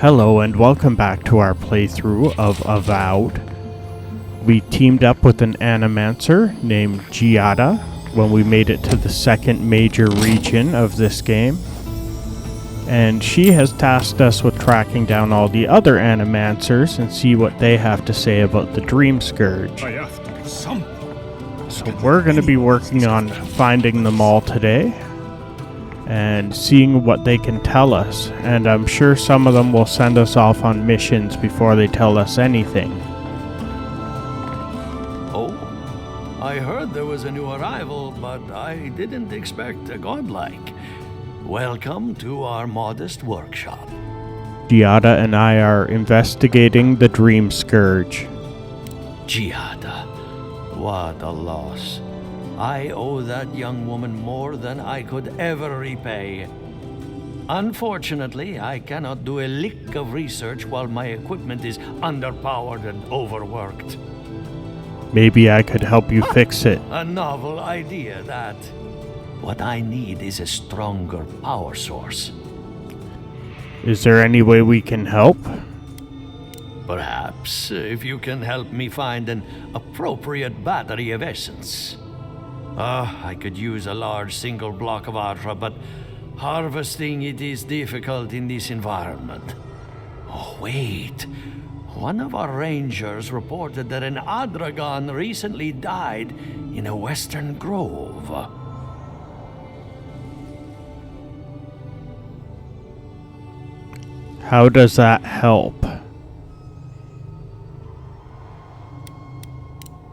Hello and welcome back to our playthrough of Avowed. We teamed up with an animancer named Giada when we made it to the second major region of this game. And she has tasked us with tracking down all the other animancers and see what they have to say about the Dream Scourge. So we're going to be working on finding them all today and seeing what they can tell us. And I'm sure some of them will send us off on missions before they tell us anything. Oh, I heard there was a new arrival, but I didn't expect a godlike. Welcome to our modest workshop. Giada and I are investigating the Dream Scourge. Giada, what a loss. I owe that young woman more than I could ever repay. Unfortunately, I cannot do a lick of research while my equipment is underpowered and overworked. Maybe I could help you fix it. A novel idea, that. What I need is a stronger power source. Is there any way we can help? Perhaps, if you can help me find an appropriate battery of essence. I could use a large single block of Atra, but harvesting it is difficult in this environment. Oh, wait. One of our rangers reported that an Adragon recently died in a western grove. How does that help?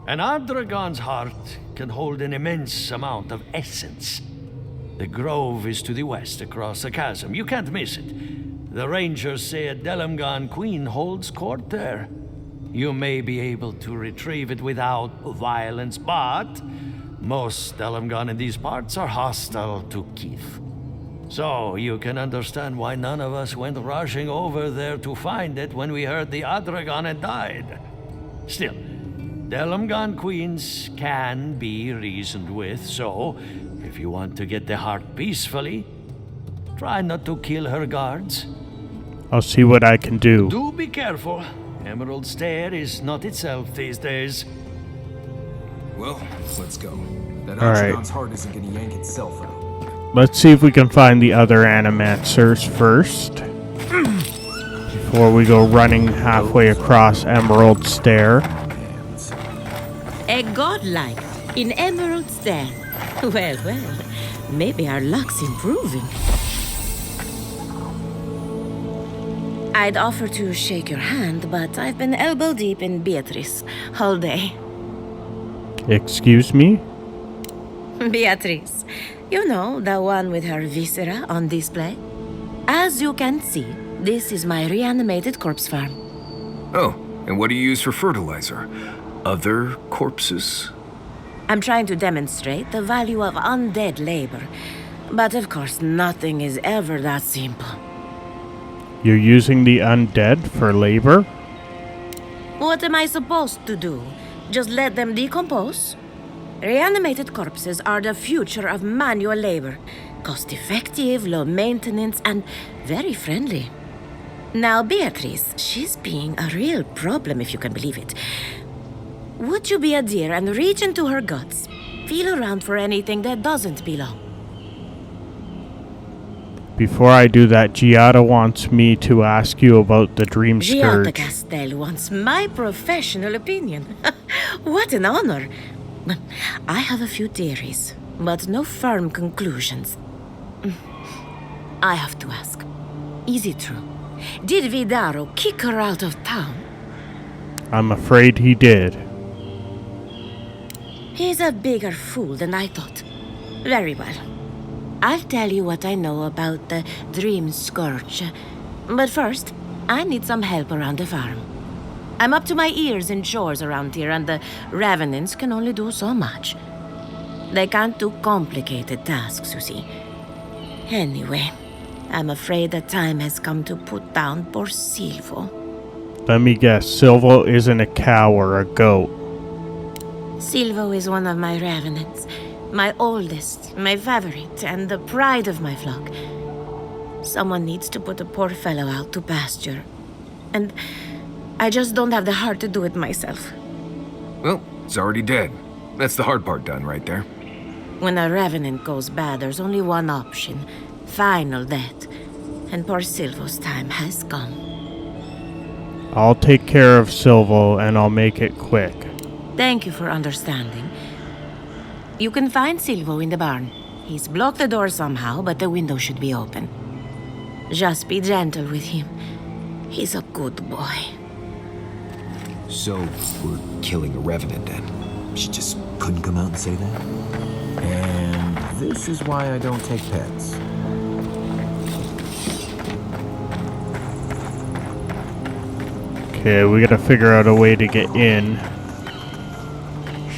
An Adragon's heart can hold an immense amount of essence. The grove is to the west, across the chasm. You can't miss it. The rangers say a Delamgan queen holds court there. You may be able to retrieve it without violence, but most Delamgan in these parts are hostile to Keith. So you can understand why none of us went rushing over there to find it when we heard the Adragon had died. Still, Delamgan queens can be reasoned with, so if you want to get the heart peacefully, try not to kill her guards. I'll see what I can do. Do be careful. Emerald Stair is not itself these days. Well, let's go. That All right. Adragon's heart isn't gonna yank itself out. Let's see if we can find the other animancers first. Before we go running halfway across Emerald Stair. A godlike in Emerald Stair. Well, maybe our luck's improving. I'd offer to shake your hand, but I've been elbow deep in Beatrice all day. Excuse me? Beatrice, you know, the one with her viscera on display? As you can see, this is my reanimated corpse farm. Oh, and what do you use for fertilizer? Other corpses? I'm trying to demonstrate the value of undead labor. But of course, nothing is ever that simple. You're using the undead for labor? What am I supposed to do? Just let them decompose? Reanimated corpses are the future of manual labor. Cost-effective, low maintenance, and very friendly. Now, Beatrice, she's being a real problem, if you can believe it. Would you be a dear and reach into her guts? Feel around for anything that doesn't belong. Before I do that, Giada wants me to ask you about the Dream Giada Scourge. Castel wants my professional opinion. What an honor. I have a few theories, but no firm conclusions. I have to ask, is it true? Did Vidaro kick her out of town? I'm afraid he did. He's a bigger fool than I thought. Very well. I'll tell you what I know about the Dream Scourge. But first, I need some help around the farm. I'm up to my ears in chores around here, and the Revenants can only do so much. They can't do complicated tasks, you see. Anyway, I'm afraid the time has come to put down poor Silvo. Let me guess, Silvo isn't a cow or a goat. Silvo is one of my Revenants. My oldest, my favorite, and the pride of my flock. Someone needs to put a poor fellow out to pasture. And I just don't have the heart to do it myself. Well, it's already dead. That's the hard part done right there. When a revenant goes bad, there's only one option. Final death. And poor Silvo's time has come. I'll take care of Silvo and I'll make it quick. Thank you for understanding. You can find Silvo in the barn. He's blocked the door somehow, but the window should be open. Just be gentle with him. He's a good boy. So, we're killing a revenant then? She just couldn't come out and say that? And this is why I don't take pets. Okay, we gotta figure out a way to get in.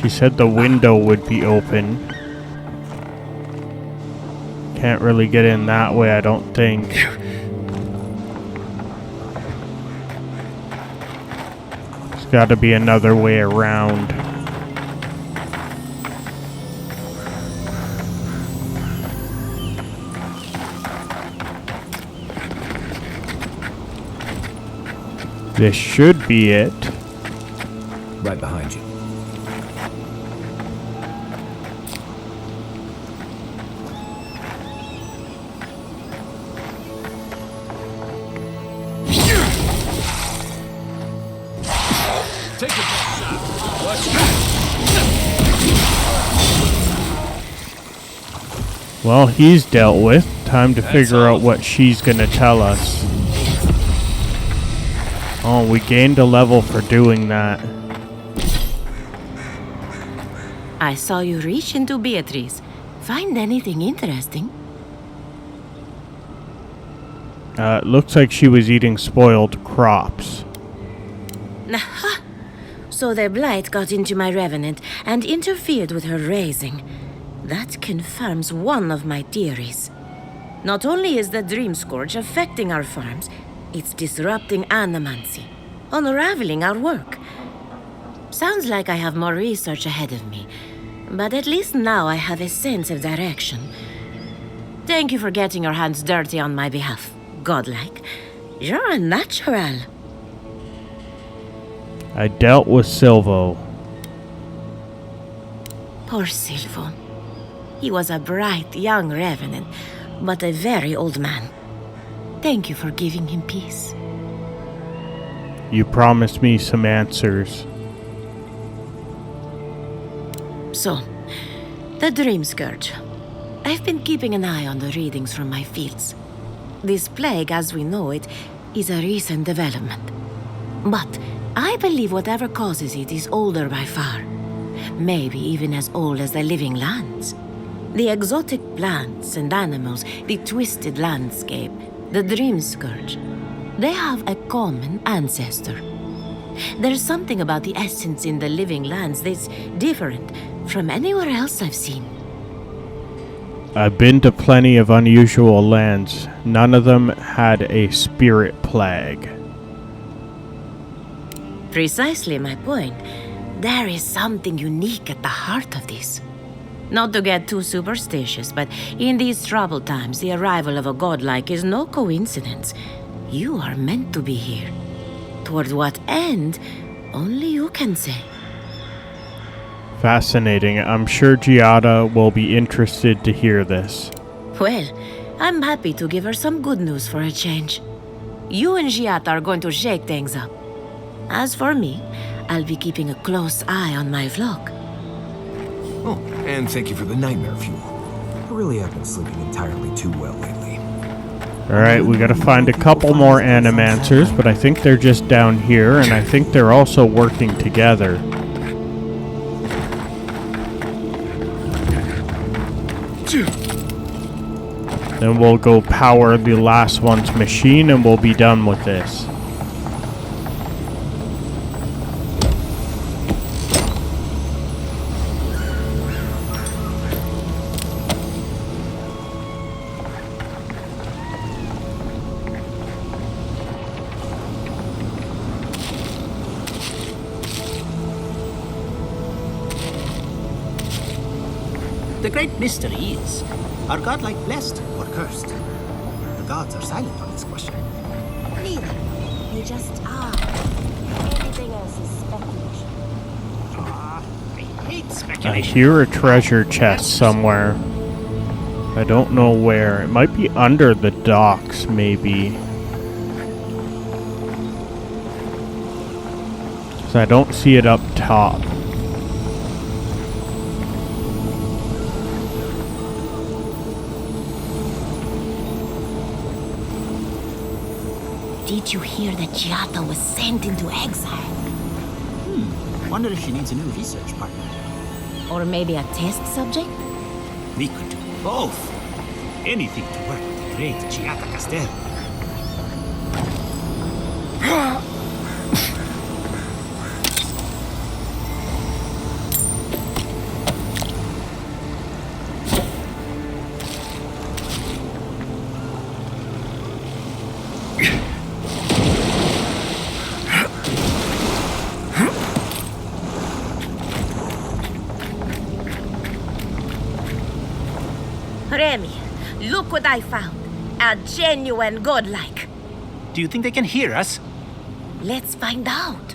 She said the window would be open. Can't really get in that way, I don't think. There's gotta be another way around. This should be it. Right behind you. Take your best shot. Let's go. Well, he's dealt with. Time to figure out what she's gonna tell us. Oh, we gained a level for doing that. I saw you reach into Beatrice. Find anything interesting? It looks like she was eating spoiled crops. Aha! So the blight got into my revenant and interfered with her raising. That confirms one of my theories. Not only is the Dream Scourge affecting our farms, it's disrupting animancy, unraveling our work. Sounds like I have more research ahead of me, but at least now I have a sense of direction. Thank you for getting your hands dirty on my behalf, godlike. You're a natural. I dealt with Silvo. Poor Silvo. He was a bright young revenant, but a very old man. Thank you for giving him peace. You promised me some answers. So, the Dream Scourge. I've been keeping an eye on the readings from my fields. This plague, as we know it, is a recent development. But I believe whatever causes it is older by far. Maybe even as old as the living lands. The exotic plants and animals, the twisted landscape, the Dream Scourge. They have a common ancestor. There's something about the essence in the living lands that's different from anywhere else I've seen. I've been to plenty of unusual lands. None of them had a spirit plague. Precisely my point. There is something unique at the heart of this. Not to get too superstitious, but in these troubled times, the arrival of a godlike is no coincidence. You are meant to be here. Toward what end, only you can say. Fascinating. I'm sure Giada will be interested to hear this. Well, I'm happy to give her some good news for a change. You and Giata are going to shake things up. As for me, I'll be keeping a close eye on my flock. Oh, and thank you for the nightmare fuel. I really have been sleeping entirely too well lately. Alright, we gotta find a couple more animancers, but I think they're just down here, and I think they're also working together. Then we'll go power the last one's machine and we'll be done with this. The great mystery is, are godlike blessed or cursed? The the gods are silent on this question. Neither. They just are. Anything else is speculation. I hate I speculation. hear a treasure chest somewhere. I don't know where. It might be under the docks, maybe. 'Cause I don't see it up top. Did you hear that Giada was sent into exile? Wonder if she needs a new research partner. Or maybe a test subject? We could do both. Anything to work with the great Giada Castel. Remy, look what I found. A genuine godlike. Do you think they can hear us? Let's find out.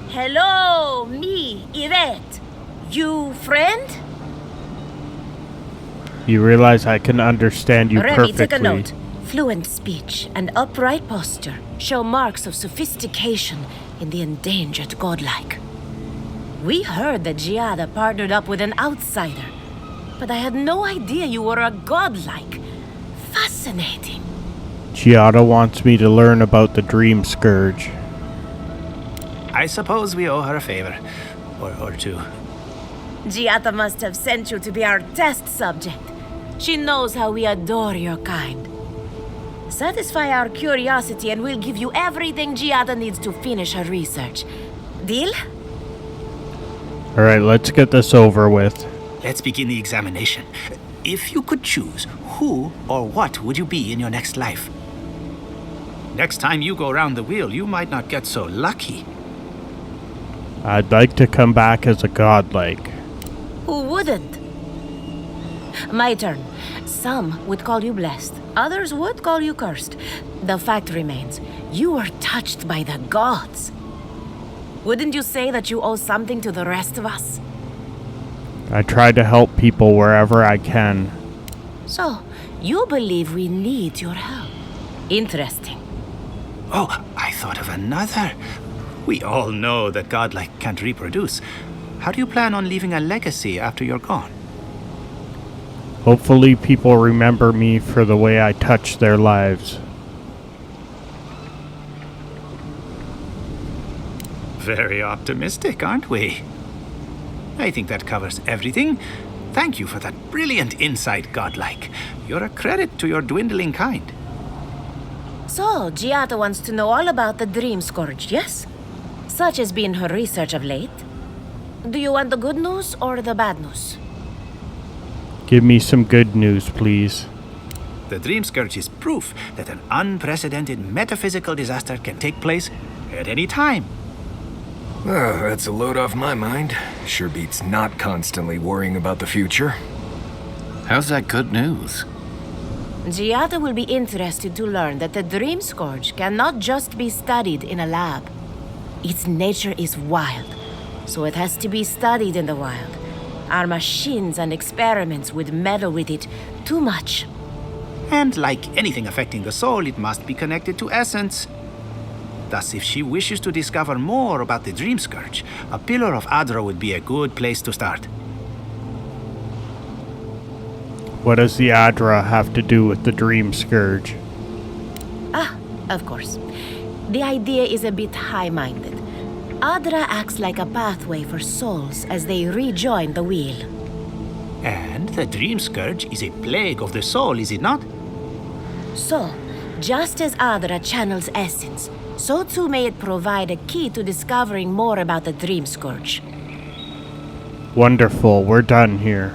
Hello, me, Yvette. You friend? You realize I can understand you Remy, perfectly. take a note. Fluent speech and upright posture show marks of sophistication in the endangered godlike. We heard that Giada partnered up with an outsider, but I had no idea you were a godlike. Fascinating. Giada wants me to learn about the Dream Scourge. I suppose we owe her a favor. Or two. Giada must have sent you to be our test subject. She knows how we adore your kind. Satisfy our curiosity and we'll give you everything Giada needs to finish her research. Deal? Alright, let's get this over with. Let's begin the examination. If you could choose, who or what would you be in your next life? Next time you go round the wheel, you might not get so lucky. I'd like to come back as a godlike. Who wouldn't? My turn. Some would call you blessed. Others would call you cursed. The fact remains, you were touched by the gods. Wouldn't you say that you owe something to the rest of us? I try to help people wherever I can. So, you believe we need your help. Interesting. Oh, I thought of another. We all know that godlike can't reproduce. How do you plan on leaving a legacy after you're gone? Hopefully people remember me for the way I touched their lives. Very optimistic, aren't we? I think that covers everything. Thank you for that brilliant insight, godlike. You're a credit to your dwindling kind. So, Giada wants to know all about the Dream Scourge, yes? Such has been her research of late. Do you want the good news or the bad news? Give me some good news, please. The Dream Scourge is proof that an unprecedented metaphysical disaster can take place at any time. Oh, that's a load off my mind. Sure beats not constantly worrying about the future. How's that good news? Giada will be interested to learn that the Dream Scourge cannot just be studied in a lab. Its nature is wild, so it has to be studied in the wild. Our machines and experiments would meddle with it too much. And like anything affecting the soul, it must be connected to essence. Thus, if she wishes to discover more about the Dream Scourge, a Pillar of Adra would be a good place to start. What does the Adra have to do with the Dream Scourge? Ah, of course. The idea is a bit high-minded. Adra acts like a pathway for souls as they rejoin the wheel. And the Dream Scourge is a plague of the soul, is it not? So, just as Adra channels essence, so too may it provide a key to discovering more about the Dream Scourge. Wonderful, we're done here.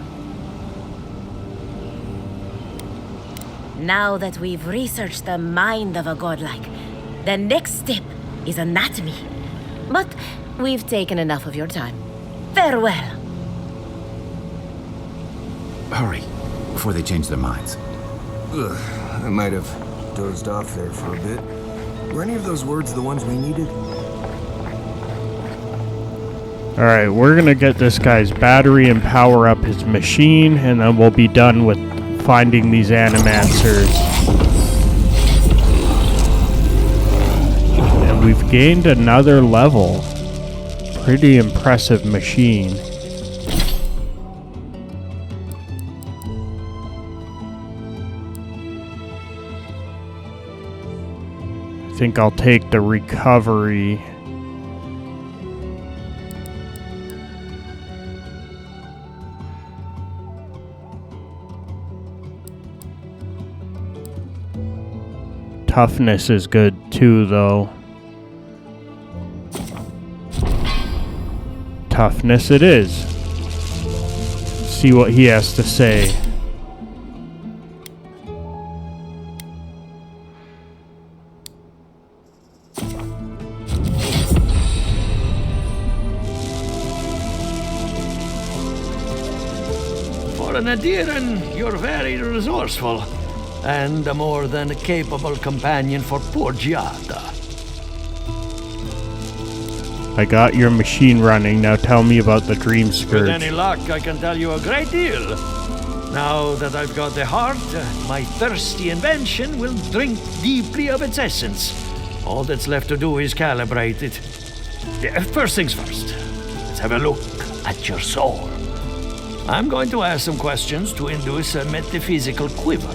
Now that we've researched the mind of a godlike, the next step is anatomy. But we've taken enough of your time. Farewell. Hurry, before they change their minds. Ugh, I might have Dozed off there for a bit. Were any of those words the ones we needed? Alright, we're gonna get this guy's battery and power up his machine, and then we'll be done with finding these animancers. And we've gained another level. Pretty impressive machine. I think I'll take the recovery. Toughness is good too, though. Toughness it is. See what he has to say. For an Adiran, you're very resourceful, and a more than capable companion for poor Giada. I got your machine running, now tell me about the Dream Scourge. With any luck, I can tell you a great deal. Now that I've got the heart, my thirsty invention will drink deeply of its essence. All that's left to do is calibrate it. First things first, let's have a look at your soul. I'm going to ask some questions to induce a metaphysical quiver.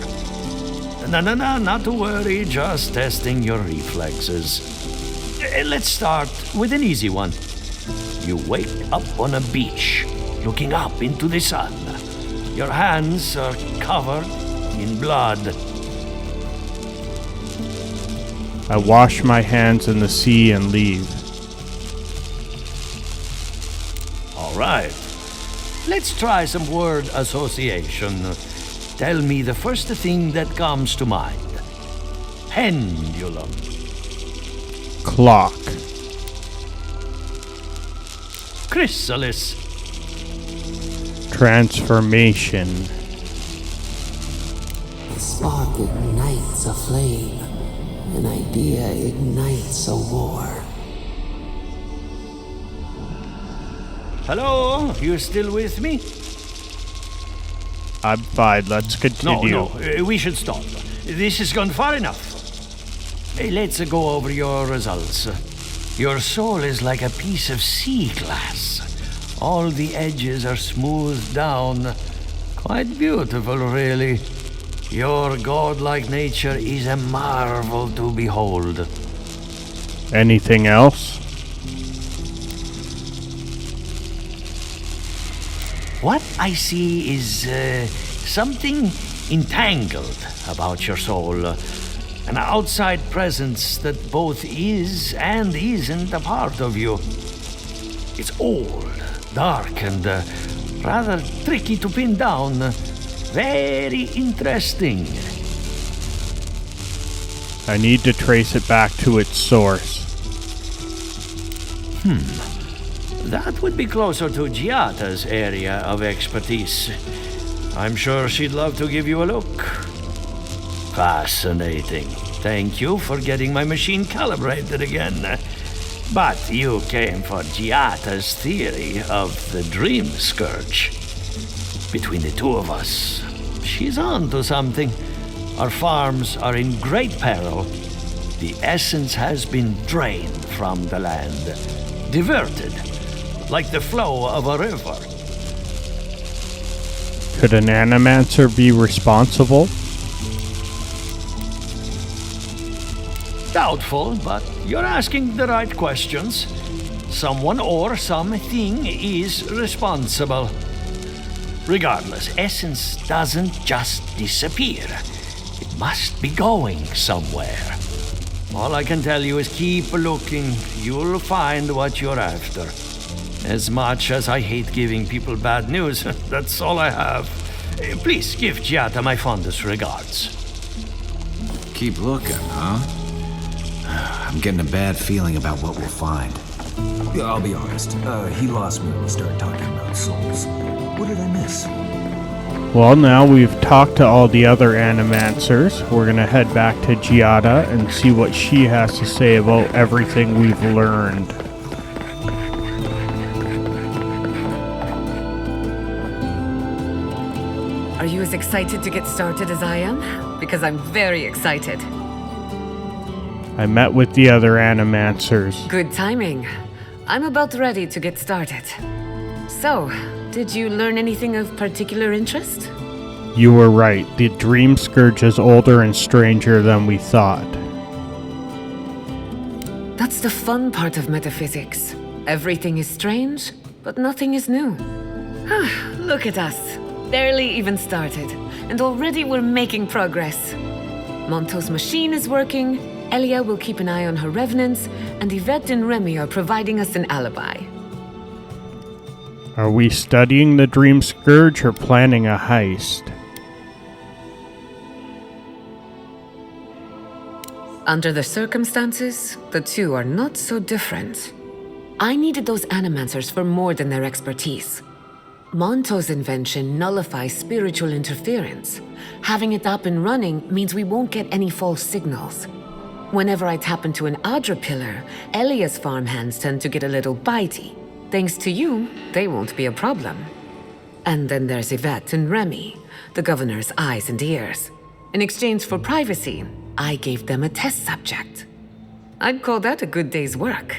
No, not to worry, just testing your reflexes. Let's start with an easy one. You wake up on a beach, looking up into the sun. Your hands are covered in blood. I wash my hands in the sea and leave. All right. Let's try some word association. Tell me the first thing that comes to mind. Pendulum. Clock. Chrysalis. Transformation. A spark ignites a flame. An idea ignites a war. Hello? You still with me? I'm fine, let's continue. No, we should stop. This has gone far enough. Let's go over your results. Your soul is like a piece of sea glass. All the edges are smoothed down. Quite beautiful, really. Your godlike nature is a marvel to behold. Anything else? What I see is something entangled about your soul. An outside presence that both is and isn't a part of you. It's old, dark, and rather tricky to pin down. Very interesting. I need to trace it back to its source. That would be closer to Giata's area of expertise. I'm sure she'd love to give you a look. Fascinating. Thank you for getting my machine calibrated again. But you came for Giata's theory of the Dream Scourge. Between the two of us, she's on to something. Our farms are in great peril. The essence has been drained from the land, diverted, like the flow of a river. Could an animancer be responsible? Doubtful, but you're asking the right questions. Someone or something is responsible. Regardless, essence doesn't just disappear. It must be going somewhere. All I can tell you is keep looking. You'll find what you're after. As much as I hate giving people bad news, that's all I have. Please give Giata my fondest regards. Keep looking, huh? I'm getting a bad feeling about what we'll find. Yeah, I'll be honest. He lost me when we started talking about souls. What did I miss? Well, now we've talked to all the other animancers. We're gonna head back to Giada and see what she has to say about everything we've learned. Are you as excited to get started as I am? Because I'm very excited. I met with the other animancers. Good timing. I'm about ready to get started. So, did you learn anything of particular interest? You were right. The Dream Scourge is older and stranger than we thought. That's the fun part of metaphysics. Everything is strange, but nothing is new. Look at us. Barely even started, and already we're making progress. Monto's machine is working, Elia will keep an eye on her revenants, and Yvette and Remy are providing us an alibi. Are we studying the Dream Scourge or planning a heist? Under the circumstances, the two are not so different. I needed those animancers for more than their expertise. Monto's invention nullifies spiritual interference. Having it up and running means we won't get any false signals. Whenever I tap into an Adra pillar, Elia's farmhands tend to get a little bitey. Thanks to you, they won't be a problem. And then there's Yvette and Remy, the governor's eyes and ears. In exchange for privacy, I gave them a test subject. I'd call that a good day's work.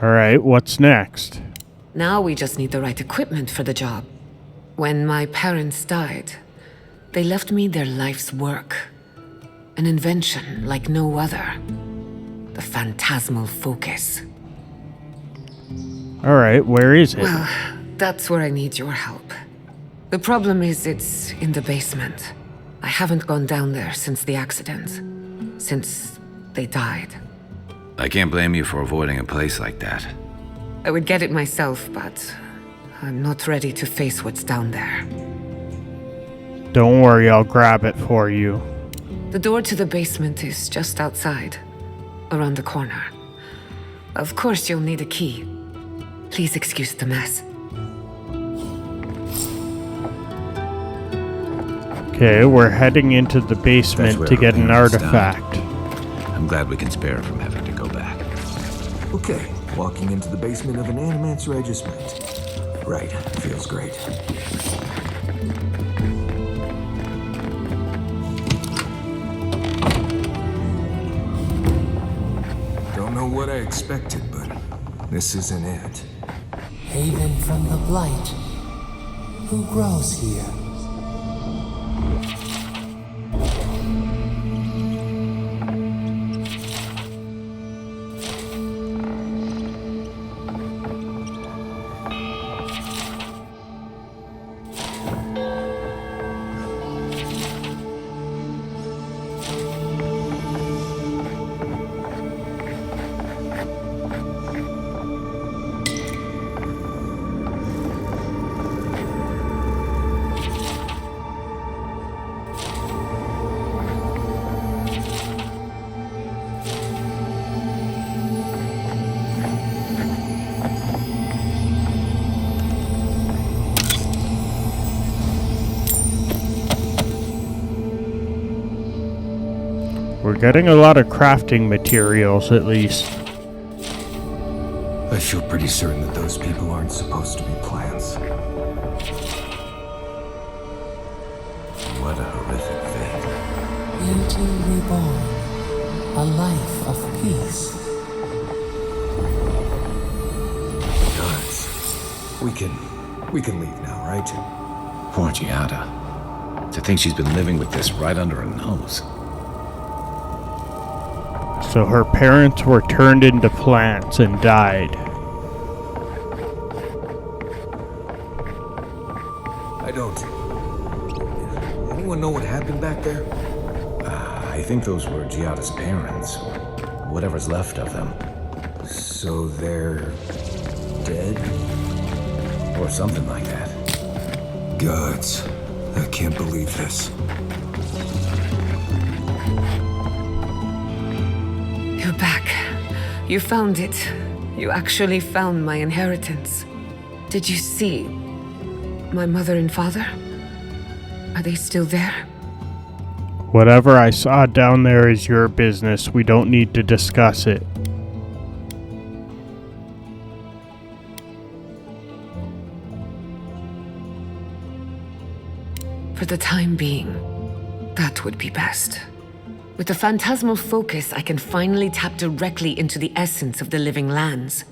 Alright, what's next? Now we just need the right equipment for the job. When my parents died, they left me their life's work. An invention like no other. The phantasmal focus. Alright, where is it? Well, that's where I need your help. The problem is it's in the basement. I haven't gone down there since the accident. Since they died. I can't blame you for avoiding a place like that. I would get it myself, but I'm not ready to face what's down there. Don't worry, I'll grab it for you. The door to the basement is just outside, around the corner. Of course you'll need a key. Please excuse the mess. Okay, we're heading into the basement to get an artifact. I'm glad we can spare her from having to go back. Okay, walking into the basement of an Animancer I just met. Right, feels great. Don't know what I expected, but this isn't it. Haven from the blight. Who grows here? We're getting a lot of crafting materials, at least. I feel pretty certain that those people aren't supposed to be plants. What a horrific fate. Beauty reborn. A life of peace. Guys, we can leave now, right? Poor Giada. To think she's been living with this right under her nose. So her parents were turned into plants and died. I don't. Anyone know what happened back there? I think those were Giada's parents, or whatever's left of them. So they're dead? Or something like that. Gods, I can't believe this. You're back. You found it. You actually found my inheritance. Did you see? My mother and father? Are they still there? Whatever I saw down there is your business. We don't need to discuss it. For the time being, that would be best. With the phantasmal focus, I can finally tap directly into the essence of the living lands.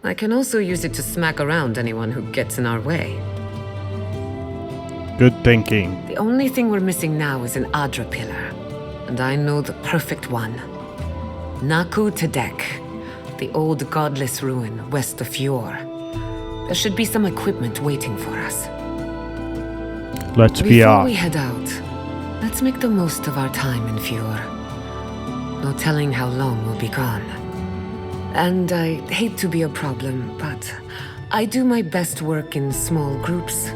I can also use it to smack around anyone who gets in our way. Good thinking. The only thing we're missing now is an Adra pillar, and I know the perfect one. Naku Tedek, the old godless ruin west of Fjord. There should be some equipment waiting for us. Let's be Before off. we head out, let's make the most of our time in Fjord. No telling how long we'll be gone. And I hate to be a problem, but I do my best work in small groups.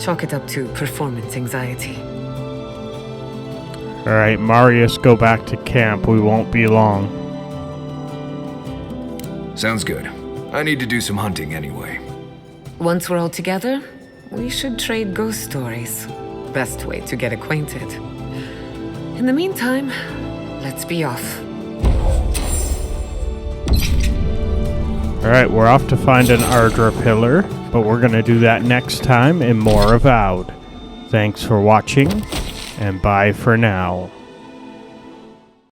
Chalk it up to performance anxiety. Alright, Marius, go back to camp. We won't be long. Sounds good. I need to do some hunting anyway. Once we're all together, we should trade ghost stories. Best way to get acquainted. In the meantime, let's be off. Alright, we're off to find an Ardra pillar, but we're gonna do that next time in more Avowed. Thanks for watching, and bye for now.